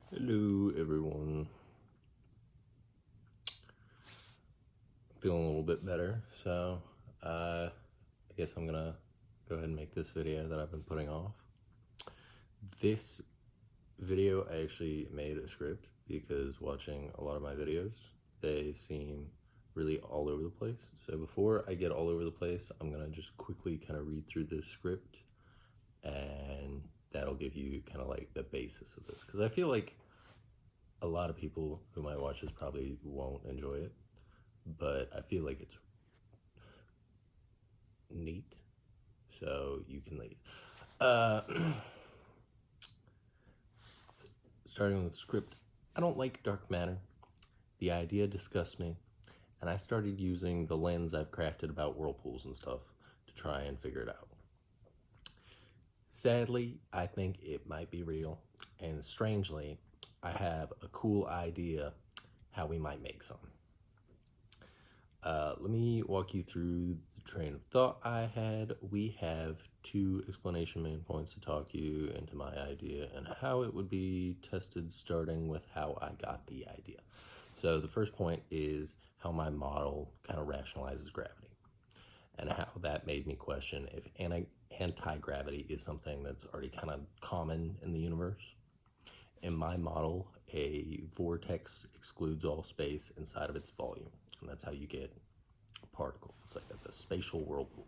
Hello everyone. Feeling a little bit better, so I guess I'm gonna go ahead and make this video that I've been putting off. This video I actually made a script because watching a lot of my videos, they seem really all over the place. So before I get all over the place, I'm gonna just quickly kind of read through this script, and that'll give you kind of like the basis of this, because I feel like a lot of people who might watch this probably won't enjoy it, but I feel like it's neat, so you can leave. Starting with the script. I don't like dark matter. The idea disgusts me, and I started using the lens I've crafted about whirlpools and stuff to try and figure it out. Sadly, I think it might be real, and strangely, I have a cool idea how we might make some. Let me walk you through the train of thought I had. We have two explanation main points to talk you into my idea and how it would be tested, starting with how I got the idea. So the first point is how my model kind of rationalizes gravity, and how that made me question if anti-gravity is something that's already kind of common in the universe. In my model, a vortex excludes all space inside of its volume, and that's how you get a particle. It's like a spatial whirlpool.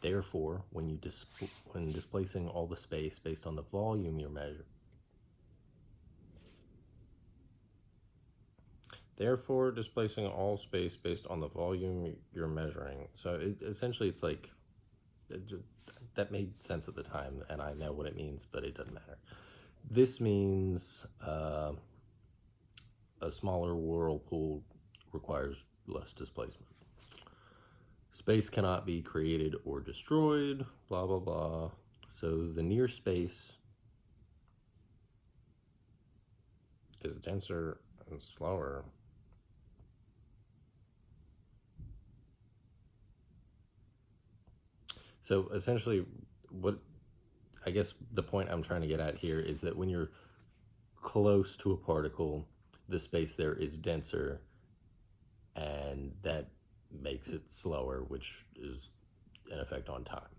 Therefore, when displacing all the space based on the volume you're measuring, therefore displacing all space based on the volume you're measuring. So essentially, it's like that made sense at the time, and I know what it means, but it doesn't matter. This means a smaller whirlpool requires less displacement. Space cannot be created or destroyed, blah, blah, blah. So the near space is denser and slower. So essentially, what I guess the point I'm trying to get at here is that when you're close to a particle, the space there is denser, and that makes it slower, which is an effect on time.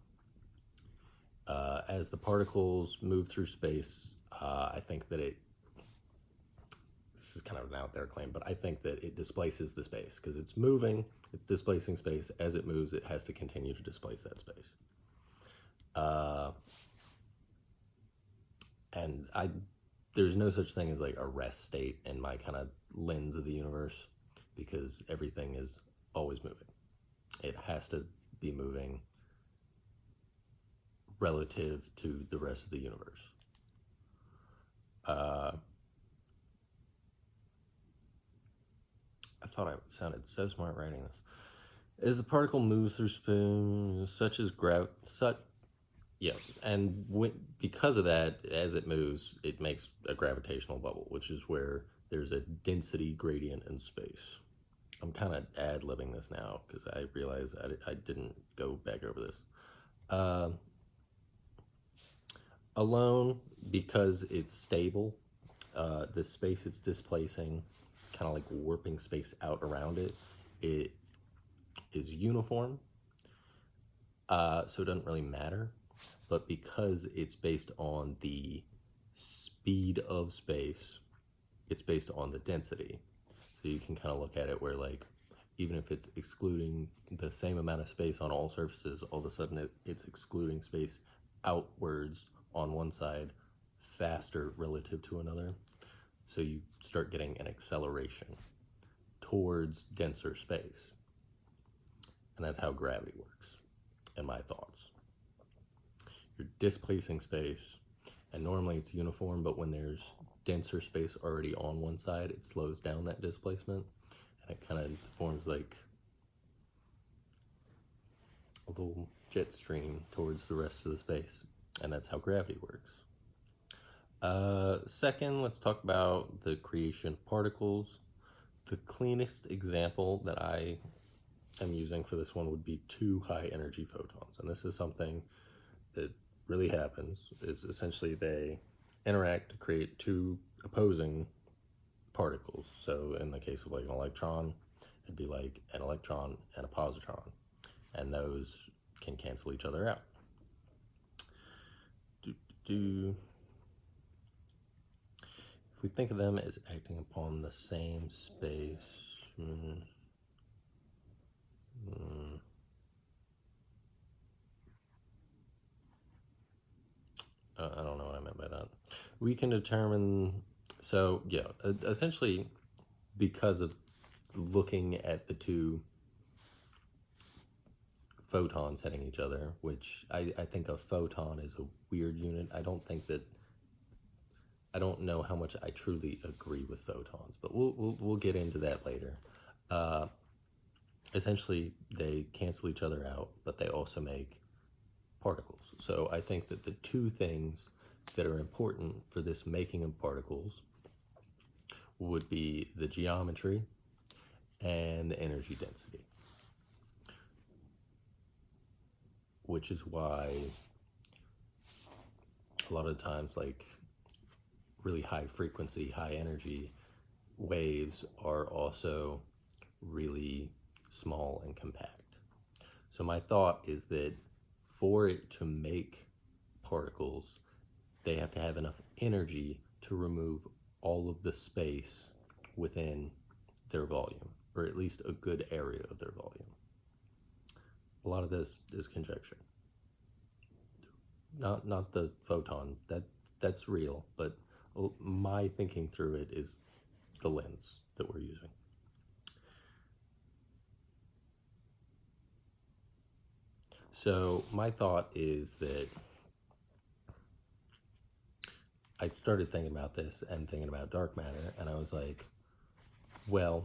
As the particles move through space, I think that this is kind of an out there claim, but I think that it displaces the space because it's moving, it's displacing space. As it moves, it has to continue to displace that space. And there's no such thing as like a rest state in my kind of lens of the universe, because everything is always moving. It has to be moving relative to the rest of the universe. I thought I sounded so smart writing this. As the particle moves through space, such as because of that, as it moves, it makes a gravitational bubble, which is where there's a density gradient in space. I'm kind of ad-libbing this now because I realize I didn't go back over this. Alone, because it's stable, the space it's displacing, kind of like warping space out around it, it is uniform, so it doesn't really matter. But because it's based on the speed of space, it's based on the density. So you can kind of look at it where, like, even if it's excluding the same amount of space on all surfaces, all of a sudden it's excluding space outwards on one side faster relative to another. So you start getting an acceleration towards denser space. And that's how gravity works, in my thoughts. You're displacing space, and normally it's uniform, but when there's denser space already on one side, it slows down that displacement, and it kind of forms like a little jet stream towards the rest of the space, and that's how gravity works. Second, let's talk about the creation of particles. The cleanest example that I am using for this one would be two high energy photons, and this is something that really happens. Is essentially they interact to create two opposing particles. So in the case of like an electron, it'd be like an electron and a positron, and those can cancel each other out. If we think of them as acting upon the same space, I don't know what I meant by that. We can determine, so yeah, essentially because of looking at the two photons hitting each other, which I think a photon is a weird unit. I don't know how much I truly agree with photons, but we'll get into that later. Essentially, they cancel each other out, but they also make particles. So I think that the two things that are important for this making of particles would be the geometry and the energy density, which is why a lot of times, like, really high frequency, high energy waves are also really small and compact. So my thought is that for it to make particles, they have to have enough energy to remove all of the space within their volume, or at least a good area of their volume. A lot of this is conjecture. Not the photon, that's real, but my thinking through it is the lens that we're using. So my thought is that I started thinking about this and thinking about dark matter, and I was like, well,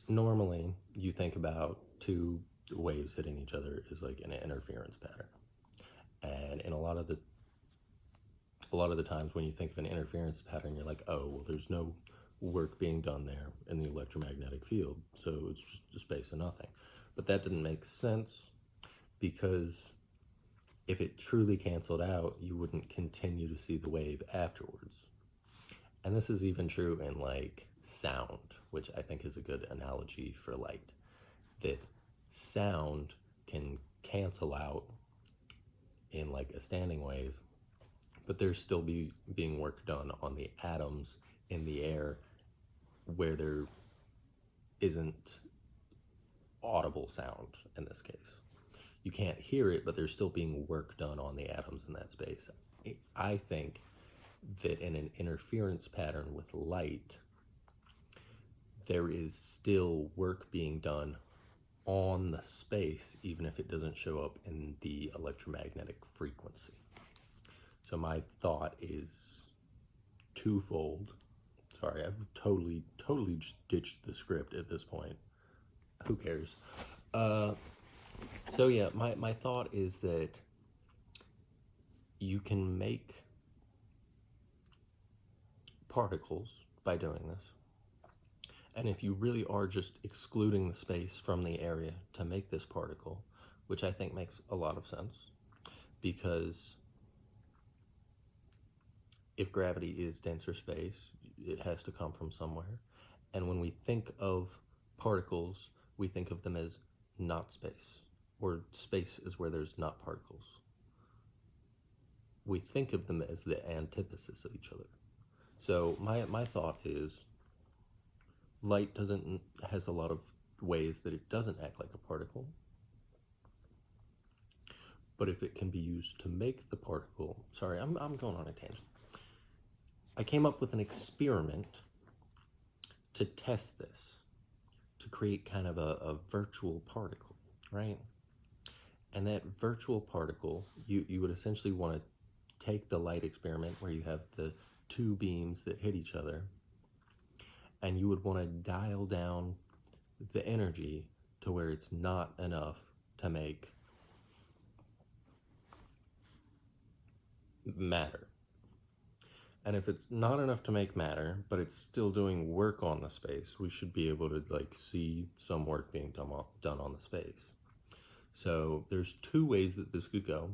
normally you think about two waves hitting each other as like an interference pattern. And in a lot of the times when you think of an interference pattern, you're like, oh, well, there's no work being done there in the electromagnetic field, so it's just a space of nothing. But that didn't make sense, because if it truly canceled out, you wouldn't continue to see the wave afterwards. And this is even true in like sound, which I think is a good analogy for light. That sound can cancel out in like a standing wave, but there's still being work done on the atoms in the air where there isn't audible sound in this case. You can't hear it, but there's still being work done on the atoms in that space. I think that in an interference pattern with light, there is still work being done on the space, even if it doesn't show up in the electromagnetic frequency. So my thought is twofold. Sorry, I've totally just ditched the script at this point. Who cares? So yeah, my thought is that you can make particles by doing this. And if you really are just excluding the space from the area to make this particle, which I think makes a lot of sense, because if gravity is denser space, it has to come from somewhere. And when we think of particles, we think of them as not space, or space is where there's not particles. We think of them as the antithesis of each other. So my thought is light has a lot of ways that it doesn't act like a particle. But if it can be used to make the particle, sorry, I'm going on a tangent. I came up with an experiment to test this, to create kind of a virtual particle, right? And that virtual particle, you would essentially want to take the light experiment where you have the two beams that hit each other, and you would want to dial down the energy to where it's not enough to make matter. And if it's not enough to make matter, but it's still doing work on the space, we should be able to like see some work being done on the space. So there's two ways that this could go.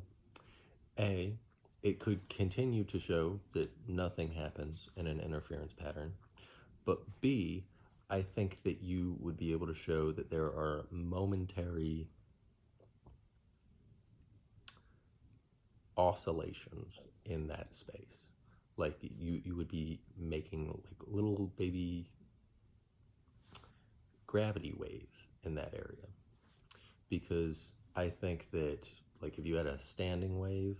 A, it could continue to show that nothing happens in an interference pattern. But B, I think that you would be able to show that there are momentary oscillations in that space. Like you would be making like little baby gravity waves in that area. Because I think that like if you had a standing wave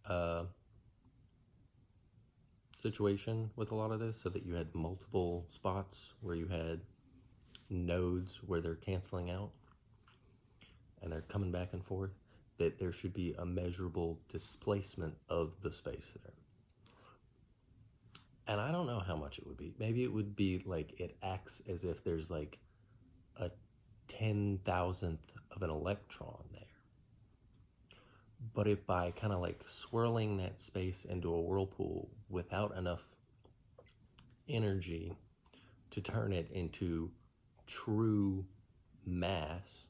uh, situation with a lot of this, so that you had multiple spots where you had nodes where they're canceling out and they're coming back and forth, that there should be a measurable displacement of the space there. And I don't know how much it would be. Maybe it would be like it acts as if there's like a 10,000th of an electron there. But if by kind of like swirling that space into a whirlpool without enough energy to turn it into true mass,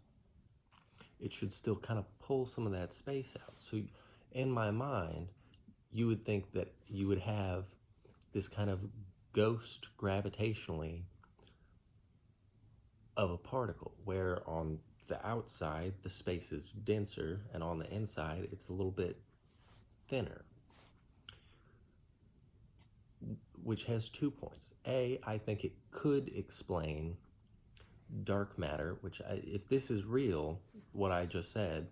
it should still kind of pull some of that space out. So in my mind, you would think that you would have this kind of ghost gravitationally of a particle, where on the outside the space is denser and on the inside it's a little bit thinner, which has 2 points. A, I think it could explain dark matter, which if this is real, what I just said,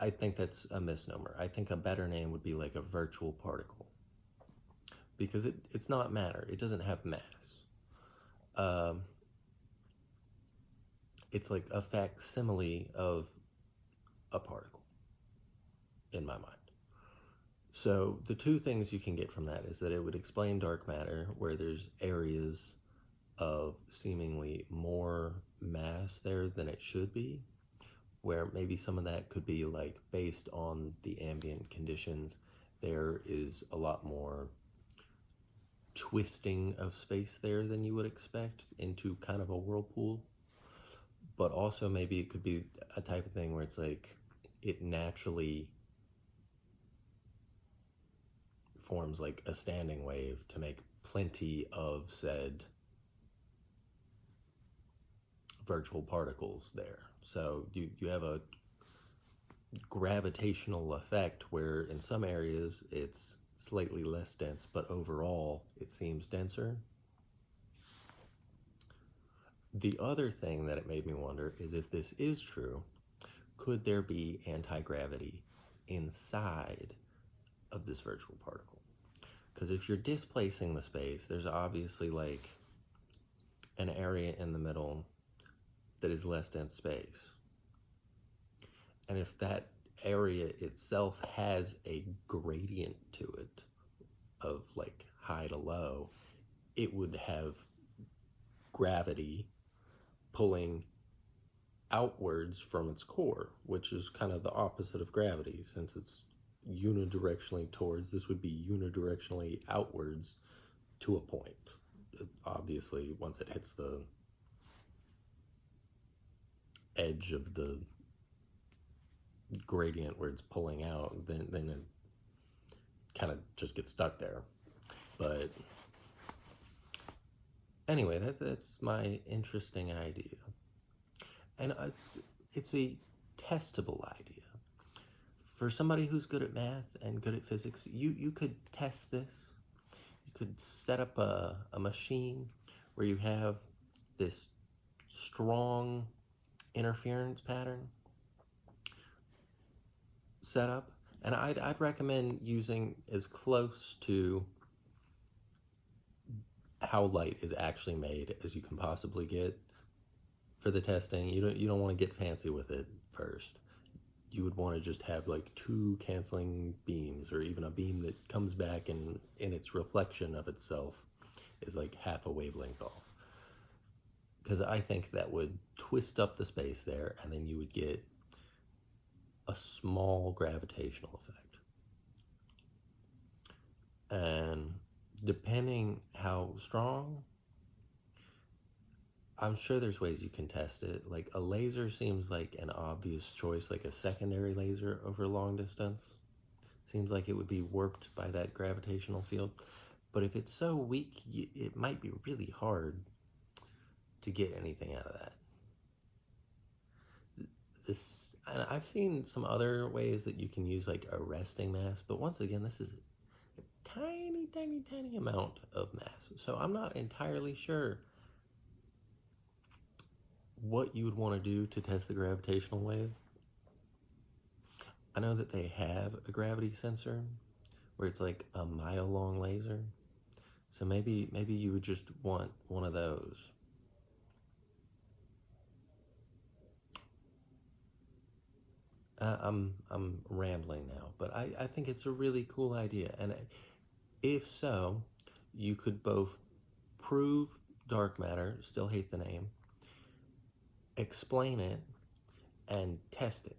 I think that's a misnomer. I think a better name would be like a virtual particle, because it's not matter. It doesn't have mass. It's like a facsimile of a particle in my mind. So the 2 things you can get from that is that it would explain dark matter where there's areas of seemingly more mass there than it should be, where maybe some of that could be like based on the ambient conditions, there is a lot more twisting of space there than you would expect into kind of a whirlpool. But also maybe it could be a type of thing where it's like it naturally forms like a standing wave to make plenty of said virtual particles there. So you have a gravitational effect where in some areas it's slightly less dense, but overall it seems denser. The other thing that it made me wonder is, if this is true, could there be anti-gravity inside of this virtual particle? Because if you're displacing the space, there's obviously like an area in the middle that is less dense space. And if that area itself has a gradient to it of like high to low, it would have gravity pulling outwards from its core, which is kind of the opposite of gravity. Since it's unidirectionally towards, this would be unidirectionally outwards to a point. Obviously, once it hits the edge of the gradient where it's pulling out, then it kind of just gets stuck there. But anyway, that's my interesting idea. And it's a testable idea. For somebody who's good at math and good at physics, you could test this. You could set up a machine where you have this strong interference pattern set up. And I'd recommend using as close to how light is actually made as you can possibly get for the testing. You don't want to get fancy with it first. You would want to just have like 2 canceling beams, or even a beam that comes back and in its reflection of itself is like half a wavelength off. Because I think that would twist up the space there, and then you would get a small gravitational effect. And depending how strong, I'm sure there's ways you can test it. Like a laser seems like an obvious choice, like a secondary laser over long distance Seems like it would be warped by that gravitational field. But if it's so weak, it might be really hard to get anything out of that. This, and I've seen some other ways that you can use like a resting mass, but once again, this is a tiny, tiny, tiny amount of mass. So I'm not entirely sure what you would want to do to test the gravitational wave. I know that they have a gravity sensor where it's like a mile long laser. So maybe you would just want one of those. I'm rambling now, but I think it's a really cool idea. And if so, you could both prove dark matter, still hate the name, explain it, and test it,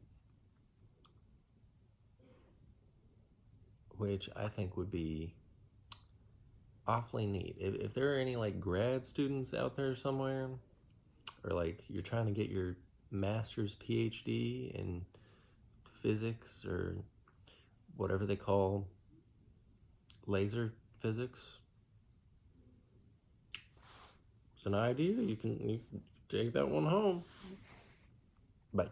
which I think would be awfully neat. If there are any like grad students out there somewhere, or like you're trying to get your master's PhD in physics or whatever they call laser physics, it's an idea. You can take that one home. Bye.